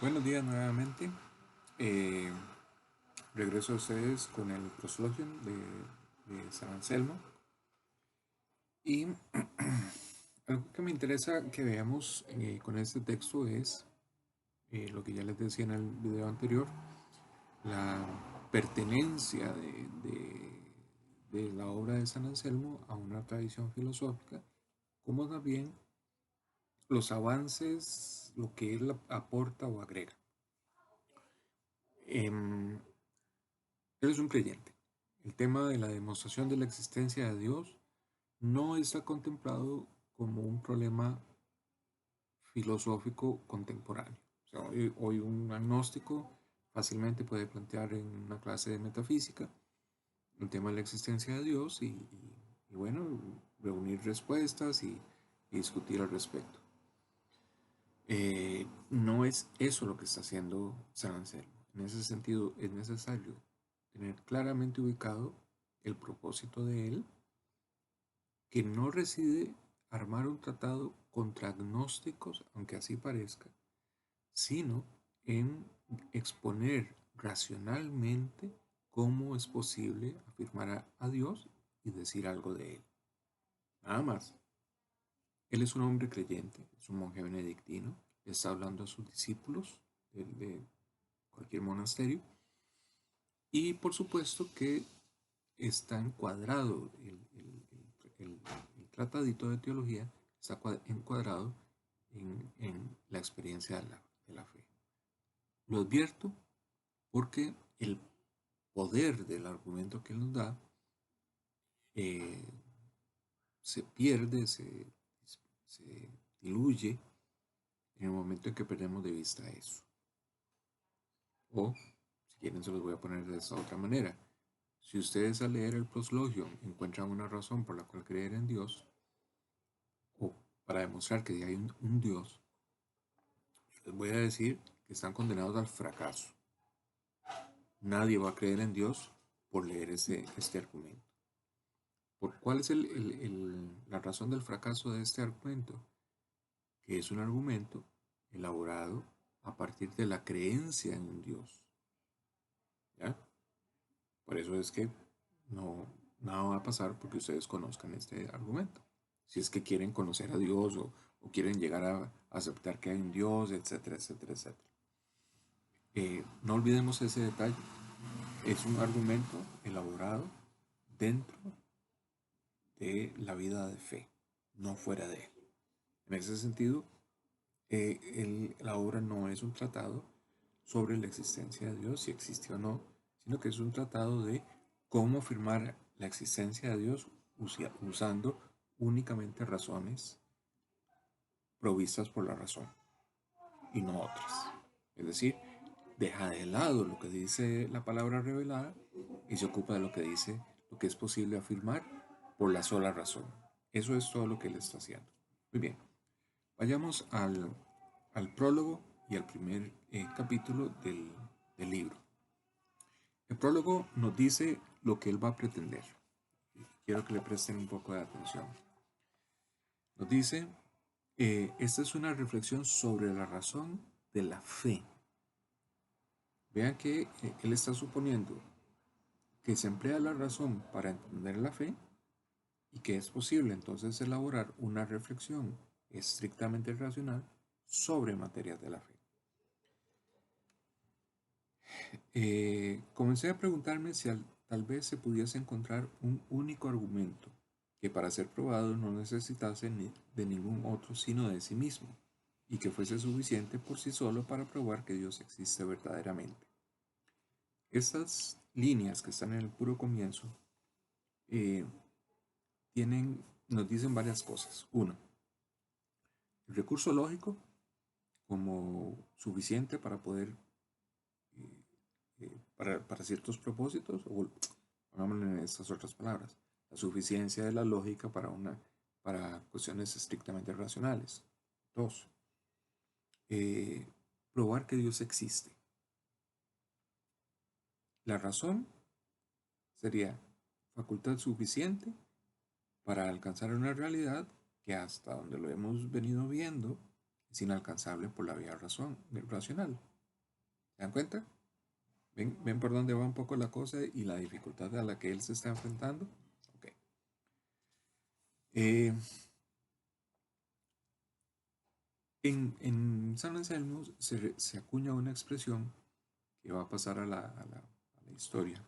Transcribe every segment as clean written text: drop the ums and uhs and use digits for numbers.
Buenos días nuevamente. Eh, Regreso a ustedes con el proslogium de San Anselmo. Y algo que me interesa que veamos con este texto es lo que ya les decía en el video anterior, la pertenencia de la obra de San Anselmo a una tradición filosófica, como también los avances, lo que él aporta o agrega. Em, Él es un creyente. El tema de la demostración de la existencia de Dios no está contemplado como un problema filosófico contemporáneo. O sea, hoy un agnóstico fácilmente puede plantear en una clase de metafísica el tema de la existencia de Dios y bueno, reunir respuestas y discutir al respecto. No es eso lo que está haciendo San Anselmo. En ese sentido, es necesario tener claramente ubicado el propósito de él, que no reside armar un tratado contra agnósticos, aunque así parezca, sino en exponer racionalmente cómo es posible afirmar a Dios y decir algo de él. Nada más. Él es un hombre creyente, es un monje benedictino, le está hablando a sus discípulos de cualquier monasterio y por supuesto que está encuadrado el tratadito de teología, está encuadrado en la experiencia de la fe. Lo advierto porque el poder del argumento que él nos da eh, se pierde, se diluye en el momento en que perdemos de vista eso. O, si quieren, se los voy a poner de esta otra manera. Si ustedes al leer el proslogium encuentran una razón por la cual creer en Dios, o para demostrar que hay un Dios, les voy a decir que están condenados al fracaso. Nadie va a creer en Dios por leer este argumento. ¿Cuál es la razón del fracaso de este argumento? Que es un argumento elaborado a partir de la creencia en un Dios. ¿Ya? Por eso es que no, nada va a pasar porque ustedes conozcan este argumento. Si es que quieren conocer a Dios o quieren llegar a aceptar que hay un Dios, etcétera, etcétera, etcétera. No olvidemos ese detalle. Es un argumento elaborado dentro de la vida de fe, no fuera de él. En ese sentido, la obra no es un tratado sobre la existencia de Dios, si existe o no, sino que es un tratado de cómo afirmar la existencia de Dios usando únicamente razones provistas por la razón y no otras. Es decir, deja de lado lo que dice la palabra revelada y se ocupa de lo que dice, lo que es posible afirmar por la sola razón. Eso es todo lo que él está haciendo. Muy bien, vayamos al prólogo y al primer capítulo del libro. El prólogo nos dice lo que él va a pretender. Quiero que le presten un poco de atención. Nos dice, esta es una reflexión sobre la razón de la fe. Vean que él está suponiendo que se emplea la razón para entender la fe y que es posible entonces elaborar una reflexión estrictamente racional sobre materias de la fe. Comencé a preguntarme si tal vez se pudiese encontrar un único argumento que para ser probado no necesitase de ningún otro sino de sí mismo, y que fuese suficiente por sí solo para probar que Dios existe verdaderamente. Estas líneas que están en el puro comienzo eh, nos dicen varias cosas. Uno, el recurso lógico como suficiente para poder, para ciertos propósitos, o pongámoslo en estas otras palabras, la suficiencia de la lógica para cuestiones estrictamente racionales. Dos, probar que Dios existe. La razón sería facultad suficiente para alcanzar una realidad que hasta donde lo hemos venido viendo es inalcanzable por la vía racional. dan cuenta? ¿Ven por dónde va un poco la cosa y la dificultad a la que él se está enfrentando? Ok. Eh, en San Anselmo se acuña una expresión que va a pasar a la historia.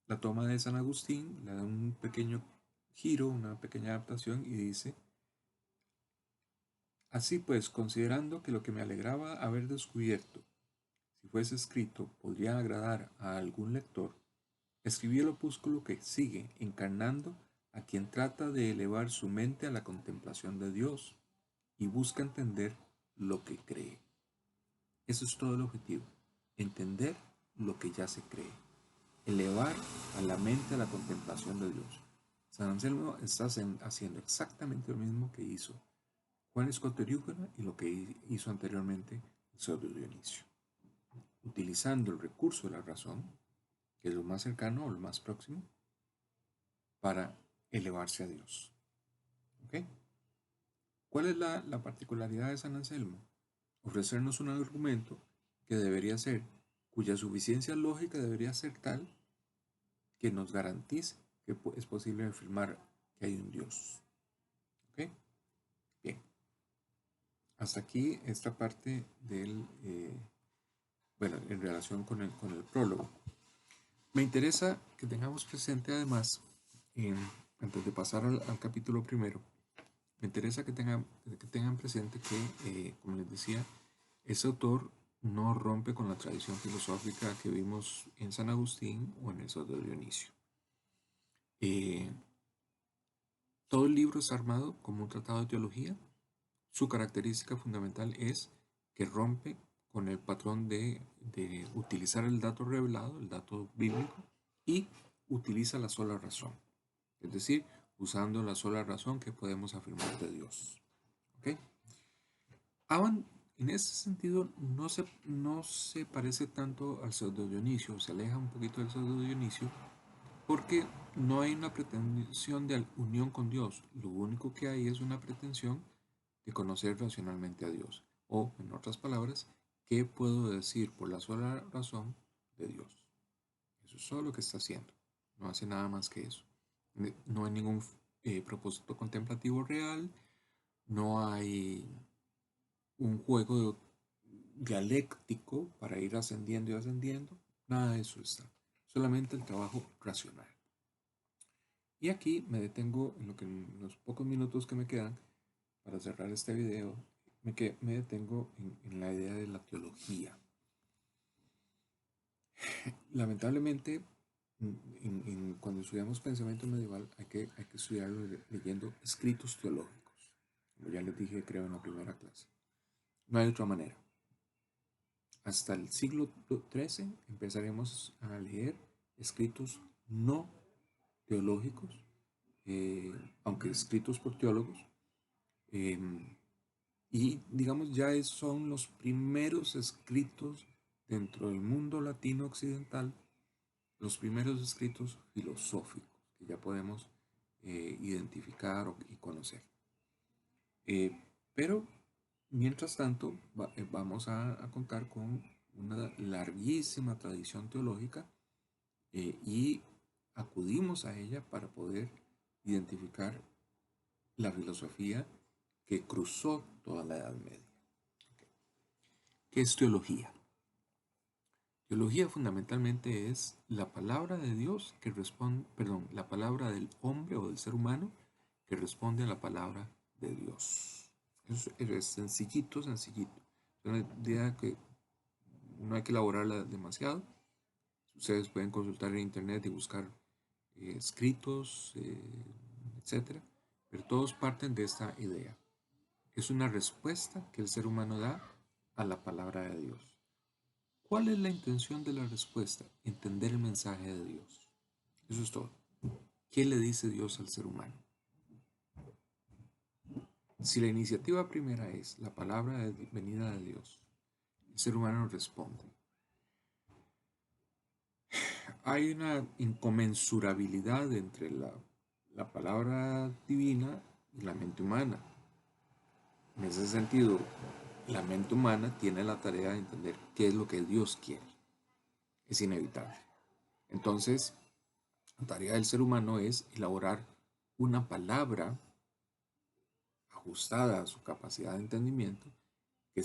La toma de San Agustín, le da un pequeño giro, una pequeña adaptación y dice: así pues, considerando que lo que me alegraba haber descubierto, si fuese escrito, podría agradar a algún lector, escribí el opúsculo que sigue, encarnando a quien trata de elevar su mente a la contemplación de Dios y busca entender lo que cree. Eso es todo el objetivo, entender lo que ya se cree, elevar a la mente a la contemplación de Dios. San Anselmo está haciendo exactamente lo mismo que hizo Juan Escoterígona y lo que hizo anteriormente el pseudo Dionisio, utilizando el recurso de la razón, que es lo más cercano o lo más próximo, para elevarse a Dios. ¿Ok? ¿Cuál es la particularidad de San Anselmo? Ofrecernos un argumento que debería ser, cuya suficiencia lógica debería ser tal que nos garantice que es posible afirmar que hay un Dios. ¿Ok? Bien. Hasta aquí esta parte del, bueno, en relación con el prólogo. Me interesa que tengamos presente además, antes de pasar al capítulo primero, me interesa que tengan presente que, como les decía, ese autor no rompe con la tradición filosófica que vimos en San Agustín o en el Pseudo Dionisio. Todo el libro es armado como un tratado de teología. Su característica fundamental es que rompe con el patrón de utilizar el dato revelado, el dato bíblico, y utiliza la sola razón. Es decir, usando la sola razón que podemos afirmar de Dios. ¿Ok? En ese sentido no se parece tanto al pseudo Dionisio, se aleja un poquito del pseudo Dionisio, porque no hay una pretensión de unión con Dios. Lo único que hay es una pretensión de conocer racionalmente a Dios. O, en otras palabras, ¿qué puedo decir por la sola razón de Dios? Eso es todo lo que está haciendo. No hace nada más que eso. No hay ningún propósito contemplativo real. No hay un juego dialéctico para ir ascendiendo y ascendiendo. Nada de eso está. Solamente el trabajo racional. Y aquí me detengo en los pocos minutos que me quedan para cerrar este video. Me detengo en la idea de la teología. Lamentablemente, cuando estudiamos pensamiento medieval hay que estudiarlo leyendo escritos teológicos. Como ya les dije, creo, en la primera clase. No hay otra manera. Hasta el siglo XIII empezaremos a leer escritos no teológicos, aunque escritos por teólogos, y digamos ya son los primeros escritos dentro del mundo latino occidental, los primeros escritos filosóficos que ya podemos identificar y conocer. Pero mientras tanto vamos a contar con una larguísima tradición teológica, y acudimos a ella para poder identificar la filosofía que cruzó toda la Edad Media. ¿Qué es teología? Teología fundamentalmente es la palabra de Dios que responde, perdón, la palabra del hombre o del ser humano que responde a la palabra de Dios. Eso es sencillito, sencillito. Es una idea que no hay que elaborarla demasiado. Ustedes pueden consultar en internet y buscar escritos, etc. Pero todos parten de esta idea. Es una respuesta que el ser humano da a la palabra de Dios. ¿Cuál es la intención de la respuesta? Entender el mensaje de Dios. Eso es todo. ¿Qué le dice Dios al ser humano? Si la iniciativa primera es la palabra venida de Dios, el ser humano responde. Hay una inconmensurabilidad entre la palabra divina y la mente humana. En ese sentido, la mente humana tiene la tarea de entender qué es lo que Dios quiere. Es inevitable. Entonces, la tarea del ser humano es elaborar una palabra ajustada a su capacidad de entendimiento que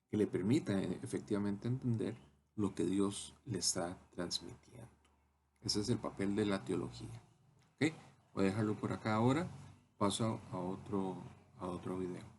que le permita efectivamente entender lo que Dios le está transmitiendo. Ese es el papel de la teología. ¿Ok? Voy a dejarlo por acá ahora. Paso a otro video.